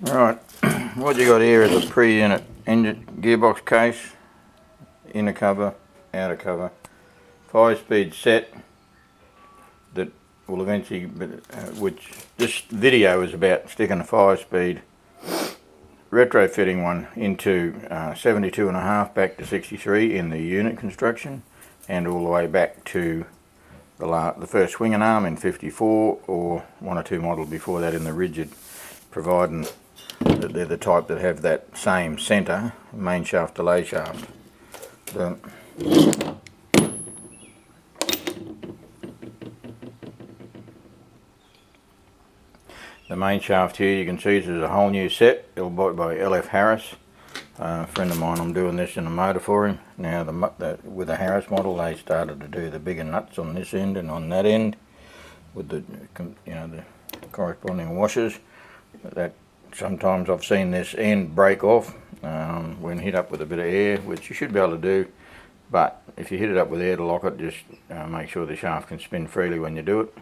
Right, what you got here is a pre-unit engine gearbox case, inner cover, outer cover, 5-speed set that will eventually, which this video is about sticking a 5-speed retrofitting one into 72.5 back to 63 in the unit construction, and all the way back to the first swinging arm in 54 or one or two models before that in the rigid, providing that they're the type that have that same centre, main shaft delay shaft. The main shaft here, you can see this is a whole new set, built by LF Harris. A friend of mine, I'm doing this in a motor for him. Now with the Harris model, they started to do the bigger nuts on this end and on that end with the the corresponding washers. That sometimes I've seen this end break off when hit up with a bit of air, which you should be able to do, but if you hit it up with air to lock it, just make sure the shaft can spin freely when you do it.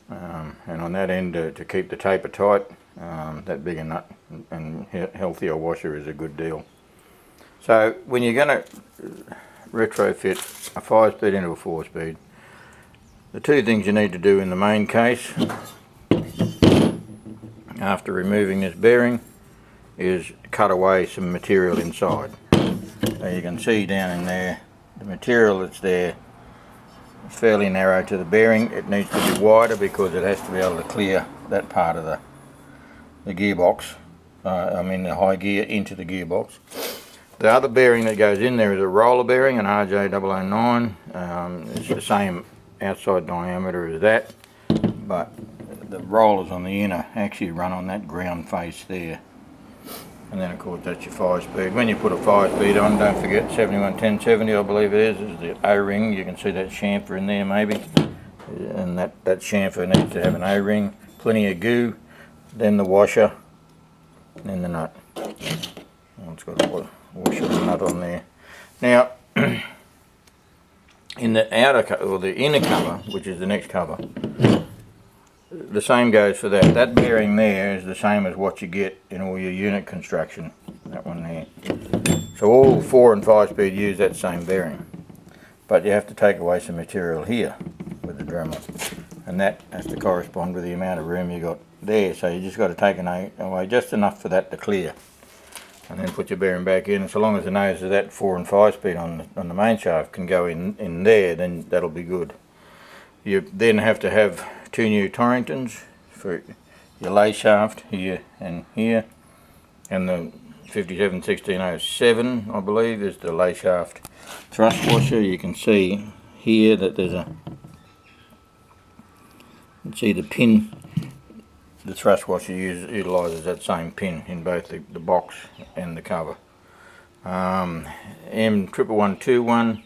And on that end, to keep the taper tight, that bigger nut and healthier washer is a good deal. So when you're going to retrofit a 5-speed into a 4-speed, the two things you need to do in the main case after removing this bearing is cut away some material inside. So you can see down in there, the material that's there is fairly narrow to the bearing. It needs to be wider because it has to be able to clear that part of the gearbox, the high gear into the gearbox. The other bearing that goes in there is a roller bearing, an RJ009. It's the same outside diameter as that, but the rollers on the inner actually run on that ground face there. And then of course that's your 5-speed. When you put a 5-speed on, don't forget 711070, I believe it is the O-ring. You can see that chamfer in there maybe, and that chamfer needs to have an O-ring, plenty of goo, then the washer, and then the nut. Oh, it's got a washer and nut on there. Now in the outer or the inner cover, which is the next cover, the same goes for that. That bearing there is the same as what you get in all your unit construction, that one there. So all 4 and 5-speed use that same bearing, but you have to take away some material here with the Dremel, and that has to correspond with the amount of room you got there. So you just got to take away just enough for that to clear, and then put your bearing back in. And so long as the nose of that 4 and 5-speed on the main shaft can go in there, then that'll be good. You then have to have 2 new Torringtons for your lay shaft here, and the 571607, I believe, is the lay shaft thrust washer. You can see here that there's the pin. The thrust washer utilises that same pin in both the box and the cover. M11121,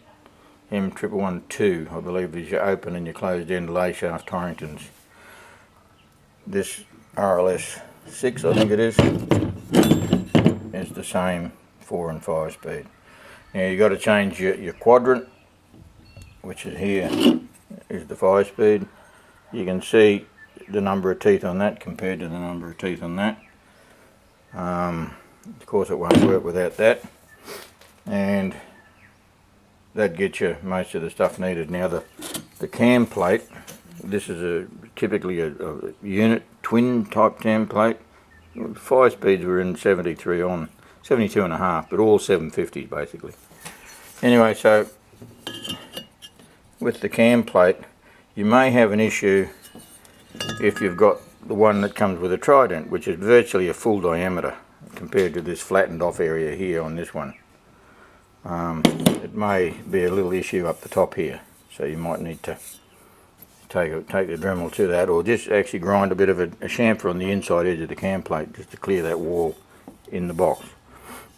M11112, I believe, is your open and your closed end lay shaft Torringtons. This RLS 6, I think it is the same 4 and 5-speed. Now you've got to change your quadrant, which is here, is the 5-speed. You can see the number of teeth on that compared to the number of teeth on that. Of course it won't work without that, and that gets you most of the stuff needed. Now the cam plate, this is typically a unit twin type cam plate. 5-speeds were in 72.5, but all 750s basically. Anyway, so with the cam plate, you may have an issue if you've got the one that comes with a trident, which is virtually a full diameter compared to this flattened off area here on this one. It may be a little issue up the top here, so you might need to take the Dremel to that, or just actually grind a bit of a chamfer on the inside edge of the cam plate just to clear that wall in the box.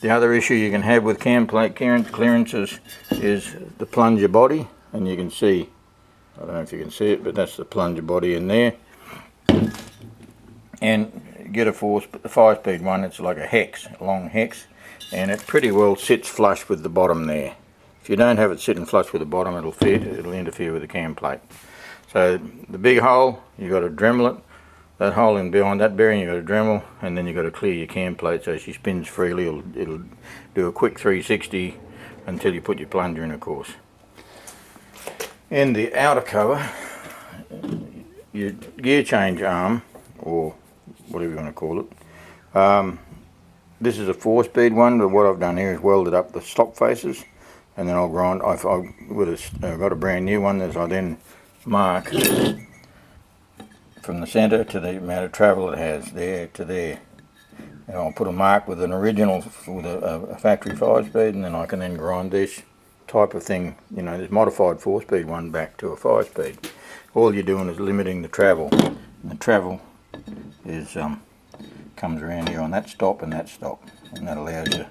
The other issue you can have with cam plate clearances is the plunger body, and you can see, I don't know if you can see it, but that's the plunger body in there. And get a 5-speed one, it's like a long hex, and it pretty well sits flush with the bottom there. If you don't have it sitting flush with the bottom, it'll interfere with the cam plate. So the big hole, you've got to Dremel it, that hole in behind that bearing, you've got a Dremel, and then you've got to clear your cam plate so she spins freely. It'll do a quick 360 until you put your plunger in, of course. In the outer cover, your gear change arm, or whatever you want to call it, this is a 4-speed one, but what I've done here is welded up the stop faces, and then I'll grind. I've got a brand new one that I then mark from the centre to the amount of travel it has, there to there. And I'll put a mark with an original, with a factory 5-speed, and then I can then grind this type of thing, you know, this modified 4-speed one back to a 5-speed. All you're doing is limiting the travel. And the travel is comes around here on that stop and that stop, and that allows you,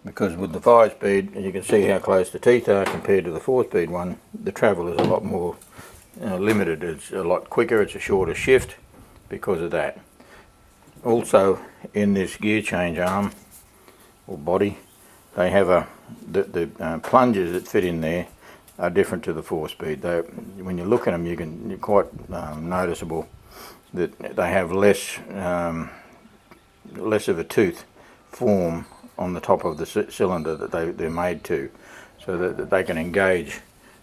because with the 5-speed, you can see how close the teeth are compared to the 4-speed one. The travel is a lot more limited. It's a lot quicker, it's a shorter shift because of that. Also, in this gear change arm or body, they have the plungers that fit in there are different to the 4-speed. When you look at them, you're quite noticeable that they have less of a tooth form on the top of the cylinder that they're made to, so that they can engage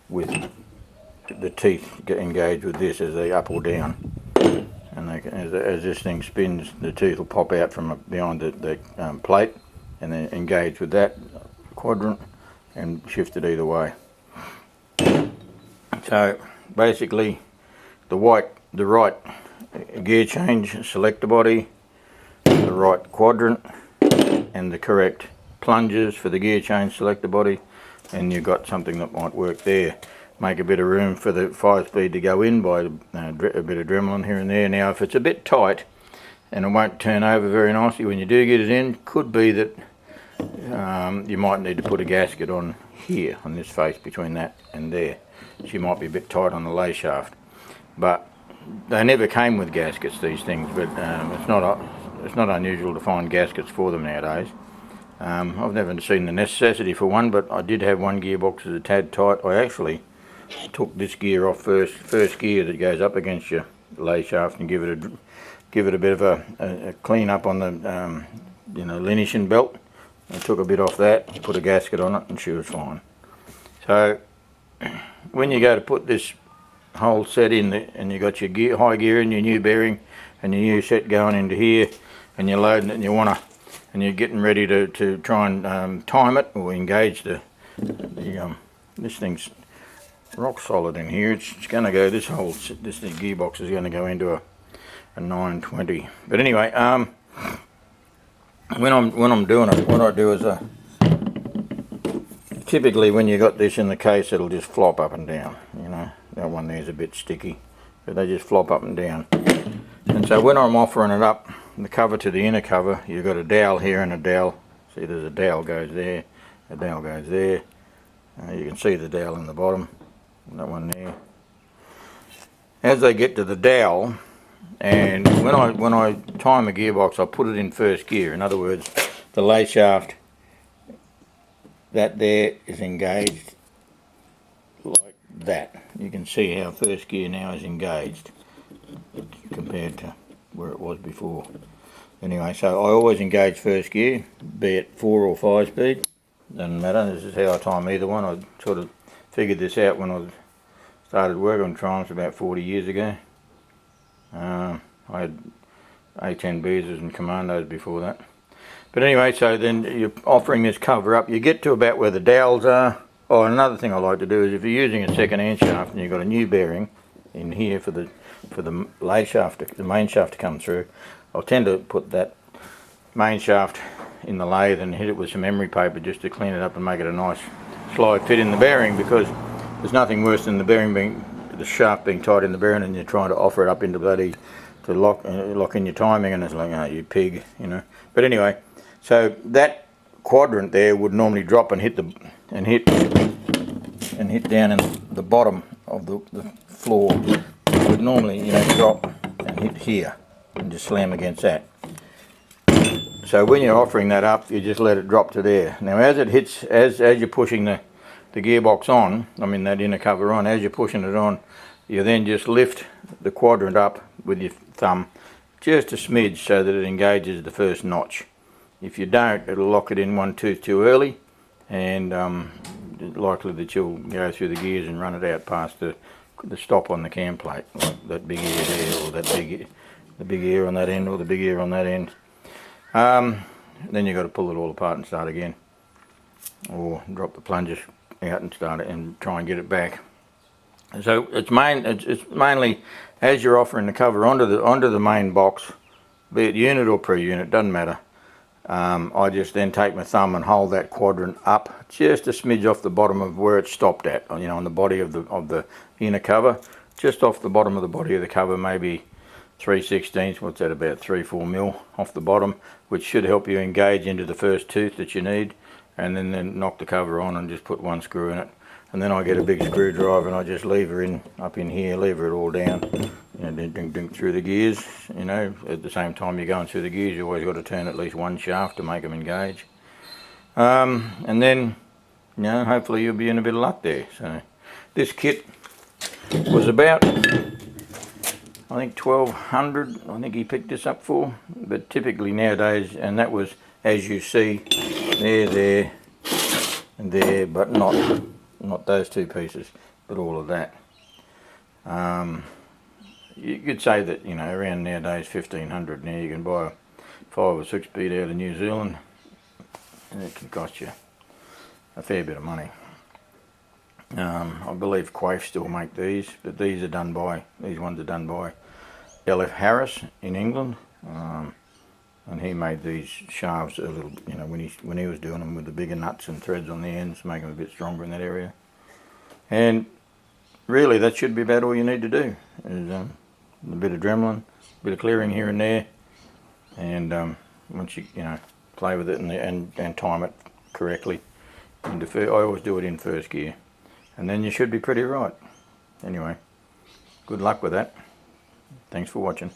with the teeth, get engaged with this as they up or down, and they can, as this thing spins, the tooth will pop out from behind the plate and then engage with that quadrant and shift it either way. So basically, the right gear change selector body, the right quadrant, and the correct plungers for the gear change selector body, and you've got something that might work there. Make a bit of room for the 5-speed to go in by a bit of Dremel here and there. Now if it's a bit tight and it won't turn over very nicely when you do get it in, could be that you might need to put a gasket on here, on this face between that and there. She might be a bit tight on the lay shaft, but they never came with gaskets, these things, but it's not unusual to find gaskets for them nowadays. I've never seen the necessity for one, but I did have one gearbox that's a tad tight. I actually took this gear off first gear that goes up against your lay shaft, and give it a bit of a clean up on the lenition belt. I took a bit off that, put a gasket on it, and she was fine. So when you go to put this whole set in and you got your high gear and your new bearing and your new set going into here, and you're loading it, and you're getting ready to try and time it or engage this thing's rock solid in here. It's going to go, this gearbox is going to go into a 920. But anyway, when I'm doing it, what I do is typically when you got this in the case, it'll just flop up and down. You know, that one there's a bit sticky, but they just flop up and down. And so when I'm offering it up, the cover to the inner cover, you've got a dowel here and a dowel. See, there's a dowel goes there, a dowel goes there. You can see the dowel in the bottom, that one there. As they get to the dowel, and when I time a gearbox, I put it in first gear. In other words, the lay shaft, that there is engaged like that. You can see how first gear now is engaged compared to where it was before. Anyway, so I always engage first gear, be it 4 or 5-speed, doesn't matter. This is how I time either one. I sort of figured this out when I started working on triumphs about 40 years ago. I had A10Bs and Commandos before that. But anyway, so then you're offering this cover up, you get to about where the dowels are. Oh, another thing I like to do is if you're using a second-hand shaft and you've got a new bearing in here for the lay shaft, the main shaft to come through, I'll tend to put that main shaft in the lathe and hit it with some emery paper just to clean it up and make it a nice slide fit in the bearing, because there's nothing worse than the shaft being tight in the bearing and you're trying to offer it up into bloody to lock in your timing, and it's like, oh, you pig, you know. But anyway, so that quadrant there would normally drop and hit down in the bottom of the floor. It would normally, you know, drop and hit here and just slam against that. So when you're offering that up, you just let it drop to there. Now as it hits, as you're pushing the gearbox on, I mean that inner cover on, as you're pushing it on, you then just lift the quadrant up with your thumb just a smidge so that it engages the first notch. If you don't, it'll lock it in one tooth too early, and likely that you'll go through the gears and run it out past the stop on the cam plate, like that big ear there, or the big ear on that end, or the big ear on that end. Then you've got to pull it all apart and start again, or drop the plungers out and start it and try and get it back. So it's mainly as you're offering the cover onto the main box, be it unit or pre-unit, doesn't matter. I just then take my thumb and hold that quadrant up just a smidge off the bottom of where it stopped at, you know, on the body of the inner cover, just off the bottom of the body of the cover, maybe 3/16, what's that, about 3-4 mil off the bottom, which should help you engage into the first tooth that you need, and then knock the cover on and just put one screw in it. And then I get a big screwdriver and I just lever up in here, lever it all down, and then dink through the gears. You know, at the same time you're going through the gears, you always got to turn at least one shaft to make them engage. And then, you know, hopefully you'll be in a bit of luck there. So this kit was about, I think, 1200. I think he picked this up for, but typically nowadays, and that was, as you see, there, and there, but not those two pieces, but all of that. You could say that, you know, around nowadays 1500. Now you can buy a 5 or 6 speed out of New Zealand, and it can cost you a fair bit of money. I believe Quaife still make these, but these ones are done by LF Harris in England, and he made these shafts a little, you know, when he was doing them with the bigger nuts and threads on the ends, make them a bit stronger in that area. And really, that should be about all you need to do. Is a bit of dremeling, a bit of clearing here and there, and once you know, play with it and time it correctly. I always do it in first gear, and then you should be pretty right. Anyway, good luck with that. Thanks for watching.